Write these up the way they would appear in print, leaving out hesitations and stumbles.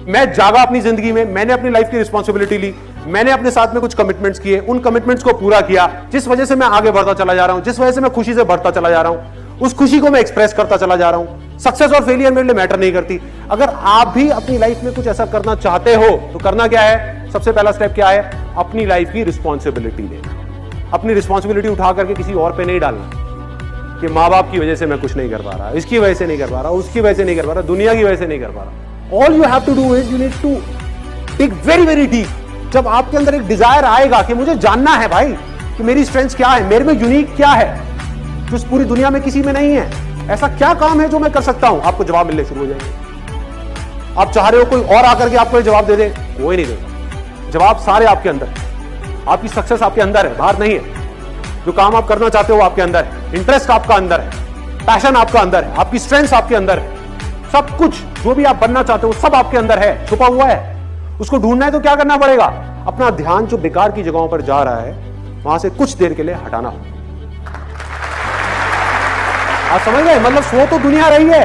मैं जागा अपनी जिंदगी में, मैंने अपनी लाइफ की रिस्पॉन्सिबिलिटी ली, मैंने अपने साथ में कुछ कमिटमेंट्स किए, उन कमिटमेंट्स को पूरा किया, जिस वजह से मैं आगे बढ़ता चला जा रहा हूं, जिस वजह से मैं खुशी से बढ़ता चला जा रहा हूं, उस खुशी को मैं एक्सप्रेस करता चला जा रहा हूं। सक्सेस और फेलियर मेरे लिए मैटर नहीं करती। अगर आप भी अपनी लाइफ में कुछ ऐसा करना चाहते हो तो करना क्या है? सबसे पहला स्टेप क्या है? अपनी लाइफ की रिस्पॉन्सिबिलिटी लेना। अपनी रिस्पॉन्सिबिलिटी उठा करके किसी और पे नहीं डालना कि माँ बाप की वजह से मैं कुछ नहीं कर पा रहा, इसकी वजह से नहीं कर पा रहा, उसकी वजह से नहीं कर पा रहा, दुनिया की वजह से नहीं कर पा रहा। All you have to do is you need to tick very very deep. जब आपके अंदर एक डिजायर आएगा कि मुझे जानना है भाई कि मेरी स्ट्रेंथ क्या है, मेरे में यूनिक क्या है जो इस पूरी दुनिया में किसी में नहीं है, ऐसा क्या काम है जो मैं कर सकता हूं, आपको जवाब मिलने शुरू हो जाएंगे। आप चाह रहे हो कोई और आकर के आपको ये जवाब दे दे, कोई नहीं देगा। जवाब सारे आपके अंदर है। आपकी सक्सेस आपके अंदर है, बाहर नहीं है। जो काम आप करना चाहते हो आपके अंदर है, इंटरेस्ट आपका अंदर है, पैशन आपका अंदर है, आपकी स्ट्रेंथ आपके अंदर है। सब कुछ जो भी आप बनना चाहते हो सब आपके अंदर है, छुपा हुआ है। उसको ढूंढना है तो क्या करना पड़ेगा? अपना ध्यान जो बेकार की जगहों पर जा रहा है वहां से कुछ देर के लिए हटाना। आप समझ गए? मतलब सो तो दुनिया रही है,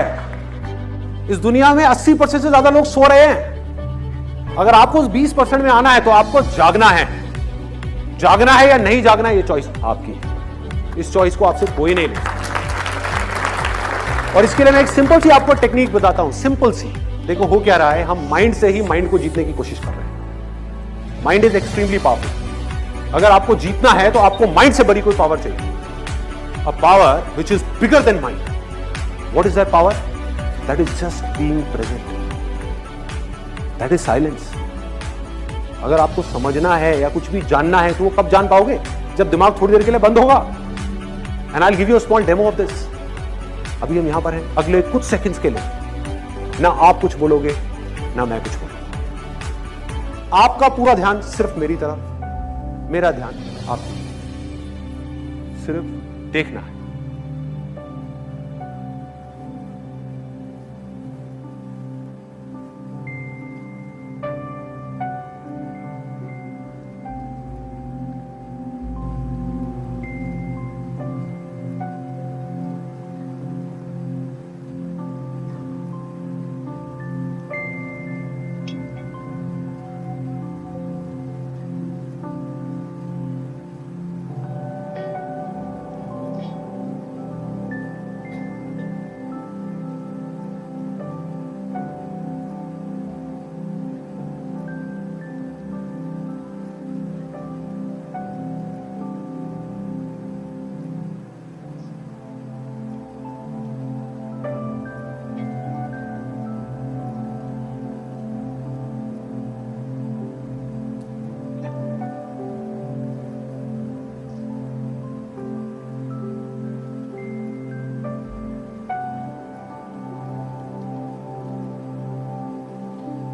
इस दुनिया में 80% से ज्यादा लोग सो रहे हैं। अगर आपको उस 20% में आना है तो आपको जागना है। जागना है या नहीं जागना है, ये चॉइस आपकी है। इस चॉइस को आपसे कोई नहीं ले सकता। और इसके लिए मैं एक सिंपल सी आपको टेक्निक बताता हूं, सिंपल सी। देखो हो क्या रहा है, हम माइंड से ही माइंड को जीतने की कोशिश कर रहे हैं। Mind is extremely powerful. अगर आपको जीतना है तो आपको माइंड से बड़ी कोई पावर चाहिए। A power which is bigger than mind. What is that power? That is just being present. That is silence. अगर आपको समझना है या कुछ भी जानना है तो वो कब जान पाओगे? जब दिमाग थोड़ी देर के लिए बंद होगा। And I'll give you a small demo of this. अभी हम यहां पर हैं, अगले कुछ सेकंड्स के लिए ना आप कुछ बोलोगे ना मैं कुछ बोलूंगा। आपका पूरा ध्यान सिर्फ मेरी तरफ, मेरा ध्यान आपकी, सिर्फ देखना है।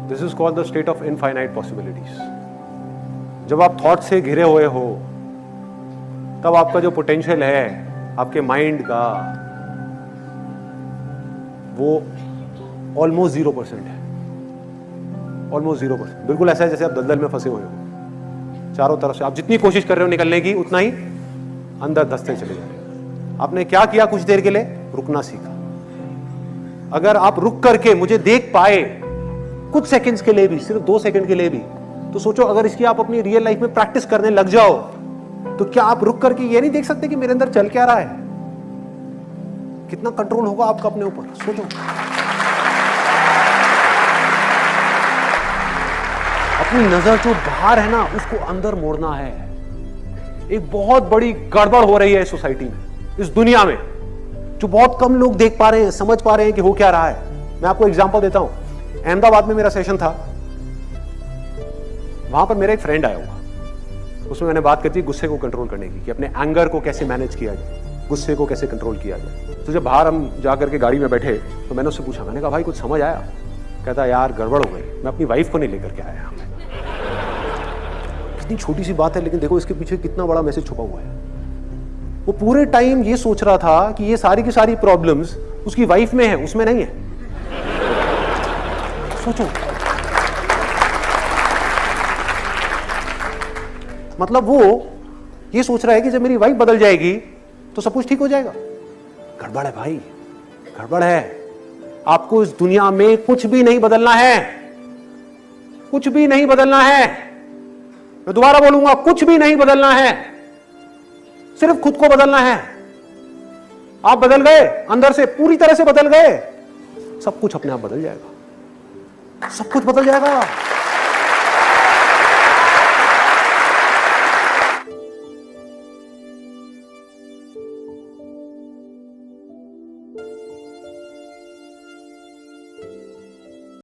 This is called the state of infinite possibilities. जब आप थॉट से घिरे हुए हो तब आपका जो पोटेंशियल है आपके माइंड का वो ऑलमोस्ट 0% है। ऑलमोस्ट 0%। बिल्कुल ऐसा है जैसे आप दलदल में फंसे हुए हो। चारों तरफ से आप जितनी कोशिश कर रहे हो निकलने की उतना ही अंदर धंसते चले जा रहे हो। आपने क्या किया? कुछ देर के लिए रुकना सीखा। अगर आप रुक करके मुझे देख पाए कुछ सेकंड्स के लिए भी, सिर्फ 2 सेकंड के लिए भी, तो सोचो अगर इसकी आप अपनी रियल लाइफ में प्रैक्टिस करने लग जाओ तो क्या आप रुक करके ये नहीं देख सकते कि मेरे अंदर चल क्या रहा है? कितना कंट्रोल होगा आपका अपने ऊपर, सोचो। अपनी नजर जो बाहर है ना उसको अंदर मोड़ना है। एक बहुत बड़ी गड़बड़ हो रही है इस सोसाइटी में, इस दुनिया में, जो बहुत कम लोग देख पा रहे हैं, समझ पा रहे हैं कि हो क्या रहा है। मैं आपको एग्जांपल देता हूं। अहमदाबाद में मेरा सेशन था, वहां पर मेरा एक फ्रेंड आया हुआ। उसमें मैंने बात करती गुस्से को कंट्रोल करने की, कि अपने एंगर को कैसे मैनेज किया जाए, गुस्से को कैसे कंट्रोल किया जाए। तो जब बाहर हम जाकर के गाड़ी में बैठे तो मैंने उससे पूछा, मैंने कहा भाई कुछ समझ आया? कहता यार गड़बड़ हो गई, मैं अपनी वाइफ को नहीं लेकर के आया। कितनी छोटी सी बात है लेकिन देखो इसके पीछे कितना बड़ा मैसेज छुपा हुआ है। वो पूरे टाइम ये सोच रहा था कि ये सारी की सारी प्रॉब्लम्स उसकी वाइफ में है, उसमें नहीं है। सोचो, मतलब वो ये सोच रहा है कि जब मेरी वाइफ बदल जाएगी तो सब कुछ ठीक हो जाएगा। गड़बड़ है भाई, गड़बड़ है। आपको इस दुनिया में कुछ भी नहीं बदलना है। कुछ भी नहीं बदलना है। मैं दोबारा बोलूंगा, कुछ भी नहीं बदलना है, सिर्फ खुद को बदलना है। आप बदल गए, अंदर से पूरी तरह से बदल गए, सब कुछ अपने आप बदल जाएगा, सब कुछ बदल जाएगा।